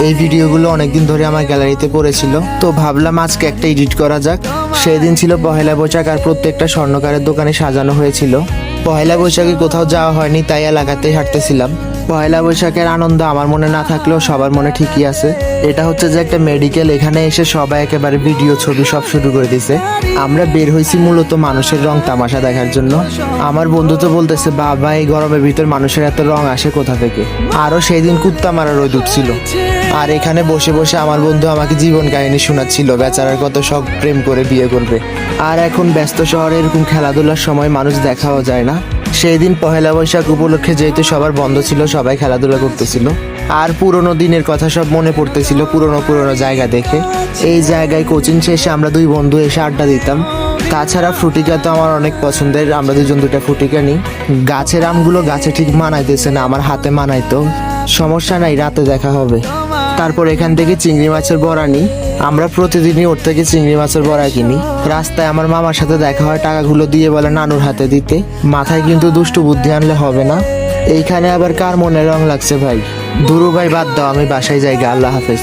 এই ভিডিওগুলো অনেকদিন ধরে আমার গ্যালারিতে পড়েছিল, তো ভাবলাম আজকে একটা এডিট করা যাক। সেই দিন ছিল পহেলা বৈশাখ আর প্রত্যেকটা স্বর্ণকারের দোকানে সাজানো হয়েছিল। পহেলা বৈশাখে কোথাও যাওয়া হয়নি, তাই এলাকাতেই হাঁটতেছিলাম। পহেলা বৈশাখের আনন্দ আমার মনে না থাকলেও সবার মনে ঠিকই আছে। এটা হচ্ছে যে একটা মেডিকেল, এখানে এসে সবাই একেবারে ভিডিও ছবি সব শুরু করে দিছে। আমরা বের হয়েছি মূলত মানুষের রং তামাশা দেখার জন্য। আমার বন্ধু তো বলতেছে, বাবা এই গরমের ভিতর মানুষের এত রং আসে কোথা থেকে। আরো সেই দিন কুত্তা মারা রোদ উঠছিল, আর এখানে বসে বসে আমার বন্ধু আমাকে জীবন কাহিনী শোনাচ্ছিল, বেচারার কত শখ প্রেম করে বিয়ে করবে। আর এখন ব্যস্ত শহরে এরকম খেলাধুলার সময় মানুষ দেখাও যায় না। সেই দিন পহেলা বৈশাখ উপলক্ষে যেহেতু সবার বন্ধ ছিল, সবাই খেলাধুলা করতেছিল। আর পুরোনো দিনের কথা সব মনে পড়তেছিল, পুরোনো পুরোনো জায়গা দেখে। এই জায়গায় কোচিং শেষে আমরা দুই বন্ধু এসে আড্ডা দিতাম। তাছাড়া ফ্রুটিকা তো আমার অনেক পছন্দের, আমরা দুজন দুটা ফ্রুটিকা নিই। গাছের আমগুলো গাছে ঠিক মানাইতেছে না, আমার হাতে মানাইতো। সমস্যা নাই, রাতে দেখা হবে। তারপর এখান থেকে চিংড়ি মাছের বড়া নিই। আমরা প্রতিদিনই ওর থেকে চিংড়ি মাছের বড়া কিনি। রাস্তায় আমার মামার সাথে দেখা হয়, টাকাগুলো দিয়ে বলে নানুর হাতে দিতে। মাথায় কিন্তু দুষ্টু বুদ্ধি আনলে হবে না। এইখানে আবার কার মনে রং লাগছে ভাই? দুরু ভাই, বাদ দাও, আমি বাসায় যাই, আল্লাহ হাফেজ।